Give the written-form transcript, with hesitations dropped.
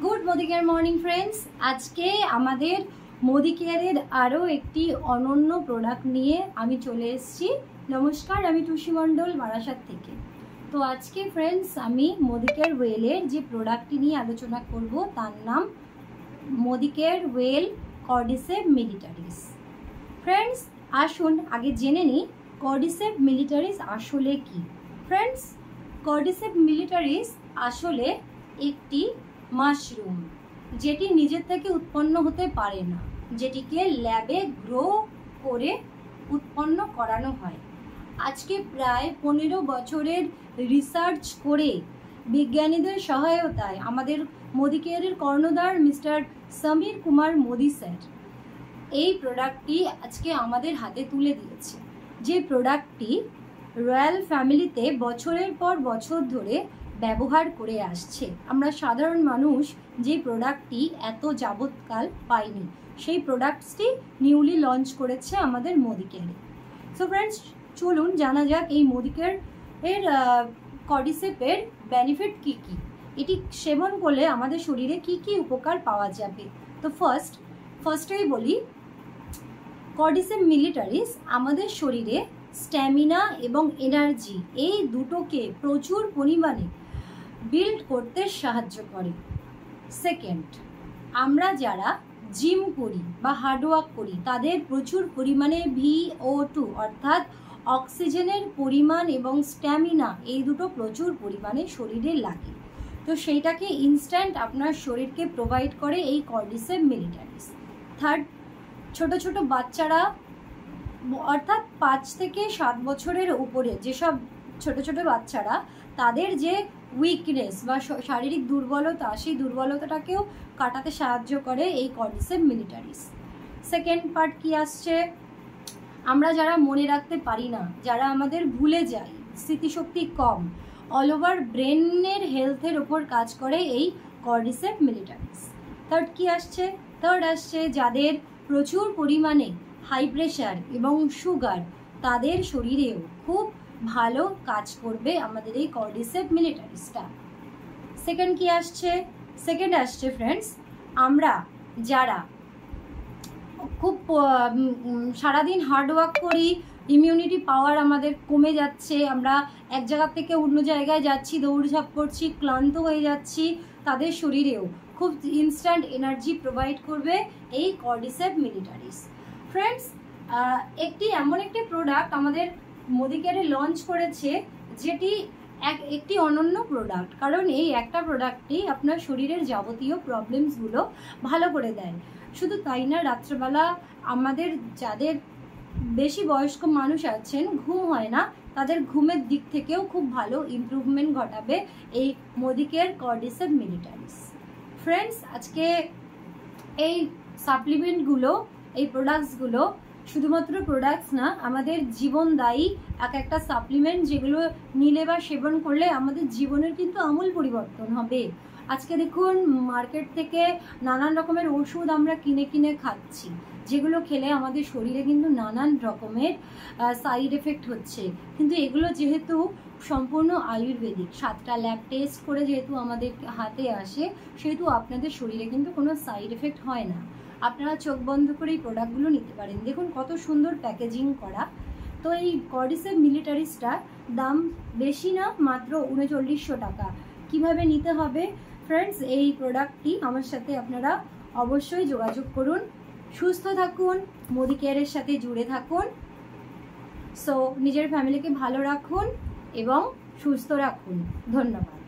Good Modi care morning friends. আজকে আমাদের মোদি কেয়ারের আরও একটি অনন্য প্রোডাক্ট নিয়ে আমি চলে এসেছি। নমস্কার, আমি টুসি মণ্ডল বারাসাত থেকে। তো আজকে ফ্রেন্ডস আমি মোদি কেয়ার ওয়েলের যে প্রোডাক্টটি নিয়ে আলোচনা করব তার নাম মোদি কেয়ার ওয়েল কর্ডিসেপ মিলিটারিস। ফ্রেন্ডস আসুন আগে জেনে নিই কর্ডিসেপ মিলিটারিস আসলে কি। ফ্রেন্ডস, কর্ডিসেপ মিলিটারিস আসলে একটি মাশরুম, যেটি নিজের থেকে উৎপন্ন হতে পারে না, যেটিকে ল্যাবে গ্রো করে উৎপন্ন করানো হয়। আজকে প্রায় 15 বছরের রিসার্চ করে বিজ্ঞানীদের সহায়তায় আমাদের মোদি কেয়ারের কর্ণধার মিস্টার সমীর কুমার মোদি স্যার এই প্রোডাক্টটি আজকে আমাদের হাতে তুলে দিয়েছে। যে প্রোডাক্টটি রয়্যাল ফ্যামিলিতে বছরের পর বছর ধরে ব্যবহার করে আসছে। আমরা সাধারণ মানুষ যে প্রোডাক্টটি এত যাবৎকাল পাইনি, সেই প্রোডাক্টসটি নিউলি লঞ্চ করেছে আমাদের মোদি কেয়ারে। সো ফ্রেন্ডস, চলুন জানা যাক এই মোদি কেয়ার এর কর্ডিসেপের বেনিফিট কি কি, এটি সেবন করলে আমাদের শরীরে কি কি উপকার পাওয়া যাবে। তো ফার্স্টেই বলি, কর্ডিসেপ মিলিটারিস আমাদের শরীরে স্ট্যামিনা এবং এনার্জি এই দুটোকে প্রচুর পরিমাণে বিল্ড করতে সাহায্য করে। সেকেন্ড, আমরা যারা জিম করি বা হার্ডওয়ার্ক করি তাদের প্রচুর পরিমাণে VO2 অর্থাৎ অক্সিজেনের পরিমাণ এবং স্ট্যামিনা এই দুটো প্রচুর পরিমাণে শরীরে লাগে। তো সেইটাকে ইনস্ট্যান্ট আপনার শরীরকে প্রোভাইড করে এই কর্ডিসেপ মিলিটারিস। থার্ড, ছোট ছোট বাচ্চারা অর্থাৎ 5 থেকে 7 বছরের উপরে যেসব ছোট ছোট বাচ্চারা, তাদের যে উইকনেস বা শারীরিক দুর্বলতা, সেই দুর্বলতাটাকেও কাটাতে সাহায্য করে এই কর্ডিসেপ মিলিটারিস। সেকেন্ড পার্ট কি আসছে, আমরা যারা মনে রাখতে পারি না, যারা আমাদের ভুলে যাই, স্মৃতিশক্তি কম, অল ওভার ব্রেনের হেলথের ওপর কাজ করে এই কর্ডিসেপ মিলিটারিস। থার্ড কি আসছে, থার্ড আসছে যাদের প্রচুর পরিমাণে হাই প্রেশার এবং সুগার, তাদের শরীরেও খুব ভালো কাজ করবে আমাদের এই কর্ডিসেপ মিলিটারিসটা। সেকেন্ড কি আসছে, সেকেন্ড আসছে ফ্রেন্ডস, আমরা যারা খুব সারাদিন হার্ডওয়ার্ক করি, ইমিউনিটি পাওয়ার আমাদের কমে যাচ্ছে, আমরা এক জায়গা থেকে অন্য জায়গায় যাচ্ছি, দৌড়ঝাঁপ করছি, ক্লান্ত হয়ে যাচ্ছি, তাদের শরীরেও খুব ইনস্ট্যান্ট এনার্জি প্রোভাইড করবে এই কর্ডিসেপ মিলিটারিস। ফ্রেন্ডস, একটি এমন একটি প্রোডাক্ট আমাদের মোদি কেয়ারে লঞ্চ করেছে যেটি একটি অনন্য প্রোডাক্ট, কারণ এই একটা প্রোডাক্টই আপনার শরীরের যাবতীয় প্রবলেমসগুলো ভালো করে দেয়। শুধু তাই না, রাত্রেবেলা আমাদের যাদের বেশি বয়স্ক মানুষ আছেন, ঘুম হয় না, তাদের ঘুমের দিক থেকেও খুব ভালো ইমপ্রুভমেন্ট ঘটাবে এই মোদি কেয়ার কর্ডিসেপ মিলিটারিস। ফ্রেন্ডস, আজকে এই সাপ্লিমেন্টগুলো, এই প্রোডাক্টসগুলো শুধুমাত্র প্রোডাক্টস না, আমাদের জীবনদায়ী একটা সাপ্লিমেন্ট, যেগুলো নিলে বা সেবন করলে আমাদের জীবনের কিন্তু আমূল পরিবর্তন হবে। আজকে দেখুন, মার্কেট থেকে নানান রকমের ওষুধ আমরা কিনে কিনে খাচ্ছি, যেগুলো খেলে আমাদের শরীরে কিন্তু নানান রকমের সাইড এফেক্ট হচ্ছে। কিন্তু এগুলো যেহেতু সম্পূর্ণ আয়ুর্বেদিক, 7টা ল্যাব টেস্ট করে যেহেতু আমাদের হাতে আসে, সেহেতু আপনাদের শরীরে কিন্তু কোনো সাইড এফেক্ট হয় না। আপনারা চোখ বন্ধ করে এই প্রোডাক্টগুলো নিতে পারেন। দেখুন কত সুন্দর প্যাকেজিং করা। তো এই কর্ডিসেপ মিলিটারিসটার দাম বেশি না, মাত্র 3900 টাকা। কিভাবে নিতে হবে ফ্রেন্ডস, এই প্রোডাক্টটি আমার সাথে আপনারা অবশ্যই যোগাযোগ করুন। সুস্থ থাকুন, মোদি কেয়ারের সাথে জুড়ে থাকুন। সো নিজের ফ্যামিলিকে ভালো রাখুন এবং সুস্থ রাখুন। ধন্যবাদ।